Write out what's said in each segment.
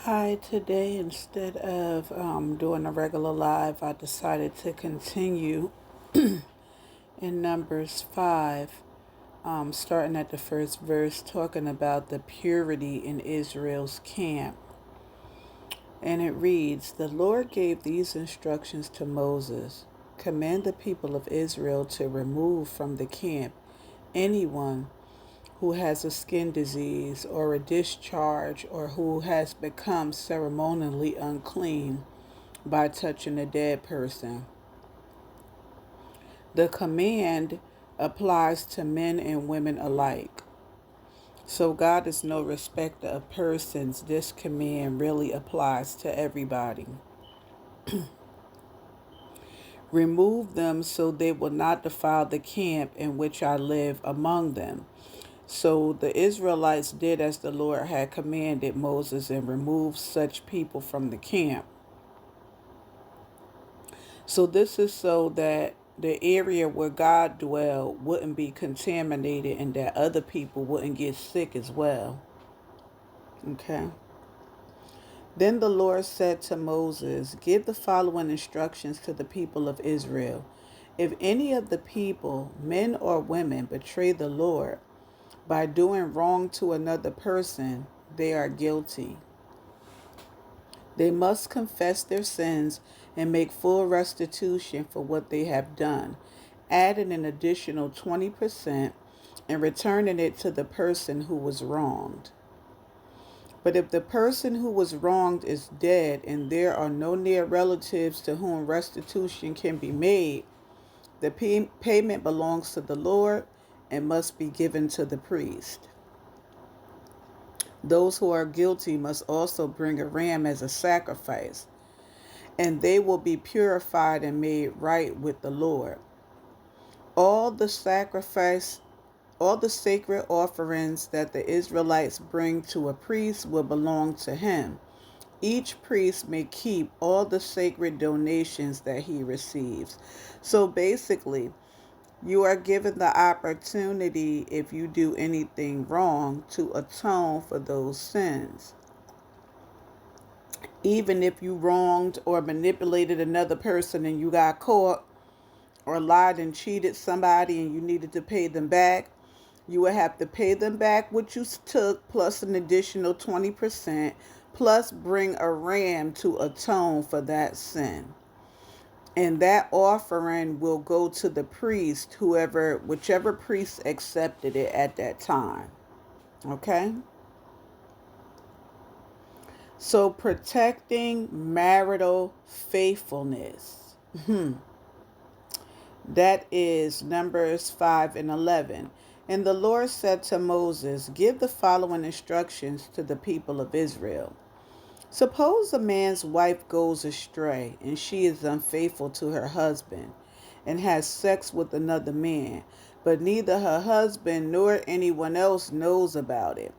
Hi, today instead of doing a regular live, I decided to continue in Numbers 5, starting at the first verse, talking about the purity in Israel's camp. And it reads, "The Lord gave these instructions to Moses. Command the people of Israel to remove from the camp anyone who has a skin disease or a discharge or who has become ceremonially unclean by touching a dead person." The command applies to men and women alike. So God is no respecter of persons. This command really applies to everybody. Remove them so they will not defile the camp in which I live among them. So the Israelites did as the Lord had commanded Moses and removed such people from the camp. So this is so that the area where God dwelled wouldn't be contaminated and that other people wouldn't get sick as well. Okay. Then the Lord said to Moses, "Give the following instructions to the people of Israel. If any of the people, men or women, betray the Lord by doing wrong to another person, they are guilty. They must confess their sins and make full restitution for what they have done, adding an additional 20% and returning it to the person who was wronged. But if the person who was wronged is dead and there are no near relatives to whom restitution can be made, the payment belongs to the Lord and must be given to the priest. Those who are guilty must also bring a ram as a sacrifice, and they will be purified and made right with the Lord. All the sacrifice, all the sacred offerings that the Israelites bring to a priest will belong to him. Each priest may keep all the sacred donations that he receives." So basically, you are given the opportunity, if you do anything wrong, to atone for those sins. Even if you wronged or manipulated another person and you got caught, or lied and cheated somebody and you needed to pay them back, you would have to pay them back what you took plus an additional 20%, plus bring a ram to atone for that sin. And that offering will go to the priest, whichever priest accepted it at that time. Okay? So protecting marital faithfulness. That is Numbers 5 and 11. And the Lord said to Moses, "Give the following instructions to the people of Israel. Suppose a man's wife goes astray and she is unfaithful to her husband and has sex with another man, but neither her husband nor anyone else knows about it.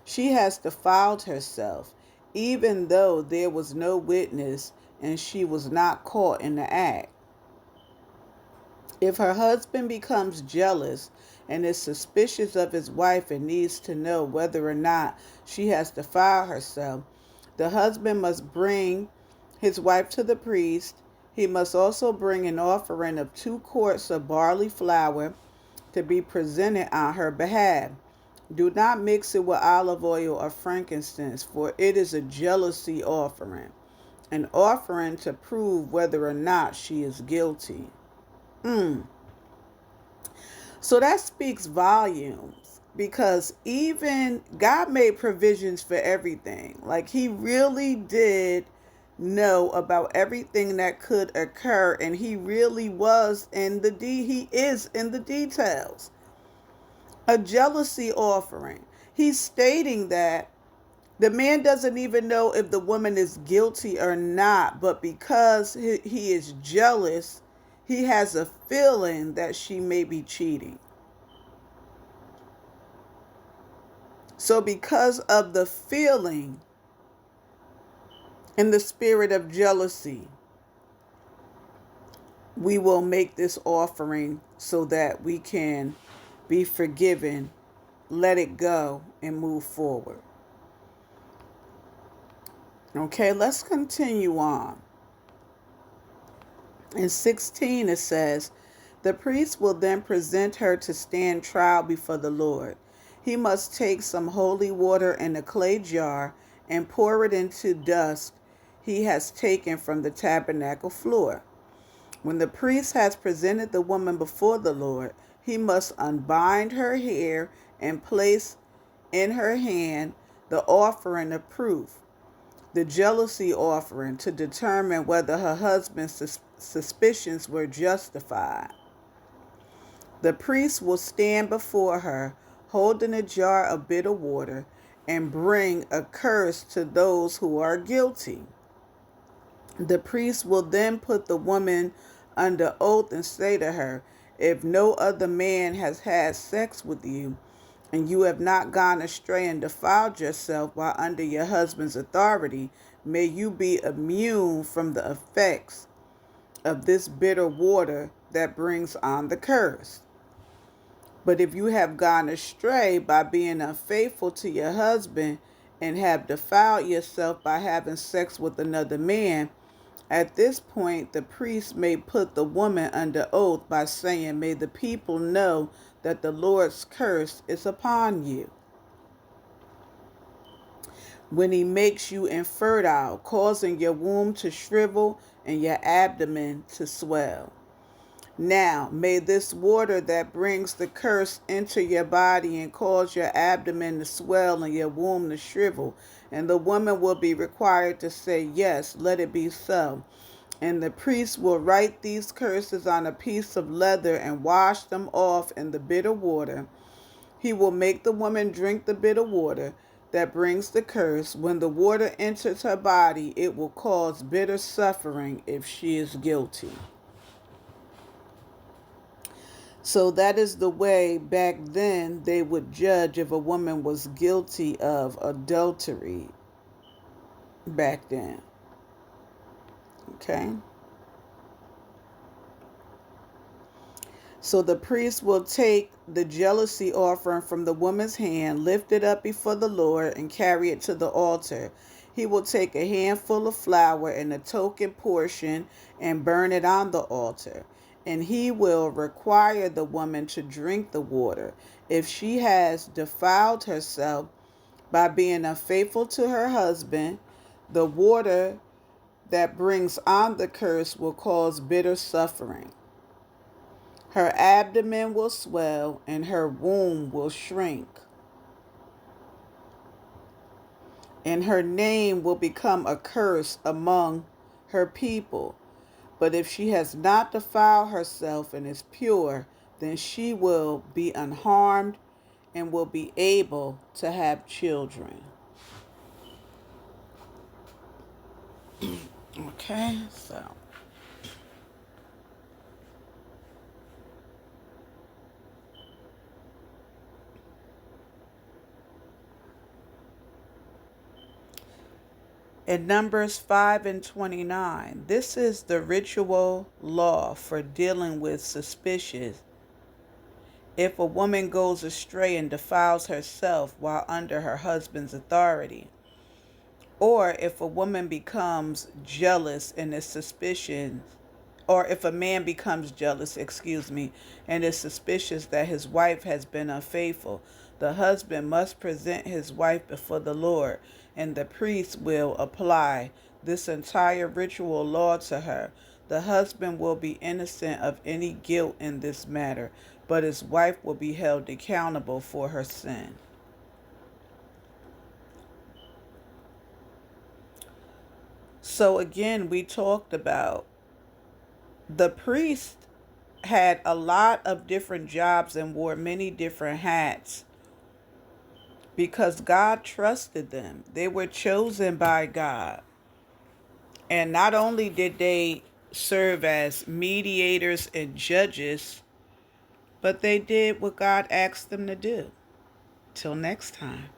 She has defiled herself, even though there was no witness and she was not caught in the act. If her husband becomes jealous and is suspicious of his wife and needs to know whether or not she has defiled herself, the husband must bring his wife to the priest. He must also bring an offering of 2 quarts of barley flour to be presented on her behalf. Do not mix it with olive oil or frankincense, for it is a jealousy offering, an offering to prove whether or not she is guilty." So that speaks volumes, because even God made provisions for everything. Like, he really did know about everything that could occur, and he really was he is in the details. A jealousy offering. He's stating that the man doesn't even know if the woman is guilty or not, but because he is jealous, he has a feeling that she may be cheating. So, because of the feeling and the spirit of jealousy, we will make this offering so that we can be forgiven, let it go, and move forward. Okay, let's continue on. In 16 it says, the priest will then present her to stand trial before the Lord. He must take some holy water in a clay jar and pour it into dust he has taken from the tabernacle floor. When the priest has presented the woman before the Lord, he must unbind her hair and place in her hand the offering of proof, the jealousy offering, to determine whether her husband's suspicions were justified. The priest will stand before her, holding a jar of bitter water, and bring a curse to those who are guilty. The priest will then put the woman under oath and say to her, if no other man has had sex with you, and you have not gone astray and defiled yourself while under your husband's authority, may you be immune from the effects of this bitter water that brings on the curse. But if you have gone astray by being unfaithful to your husband and have defiled yourself by having sex with another man, at this point the priest may put the woman under oath by saying, may the people know that the Lord's curse is upon you. When he makes you infertile, causing your womb to shrivel and your abdomen to swell. Now, may this water that brings the curse enter your body and cause your abdomen to swell and your womb to shrivel, and the woman will be required to say, yes, let it be so. And the priest will write these curses on a piece of leather and wash them off in the bitter water. He will make the woman drink the bitter water that brings the curse. When the water enters her body, it will cause bitter suffering if she is guilty. So that is the way back then they would judge if a woman was guilty of adultery back then. Okay. So the priest will take the jealousy offering from the woman's hand, lift it up before the Lord, and carry it to the altar. He will take a handful of flour and a token portion and burn it on the altar. And he will require the woman to drink the water. If she has defiled herself by being unfaithful to her husband, the water that brings on the curse will cause bitter suffering. Her abdomen will swell and her womb will shrink. And her name will become a curse among her people. But if she has not defiled herself and is pure, then she will be unharmed and will be able to have children. Okay, so. In Numbers 5 and 29, this is the ritual law for dealing with suspicious. If a woman goes astray and defiles herself while under her husband's authority, or if a woman becomes jealous and is suspicious, or if a man becomes jealous, and is suspicious that his wife has been unfaithful, the husband must present his wife before the Lord, and the priest will apply this entire ritual law to her. The husband will be innocent of any guilt in this matter, but his wife will be held accountable for her sin. So again, we talked about the priest had a lot of different jobs and wore many different hats because God trusted them. They were chosen by God. And not only did they serve as mediators and judges, but they did what God asked them to do. Till next time.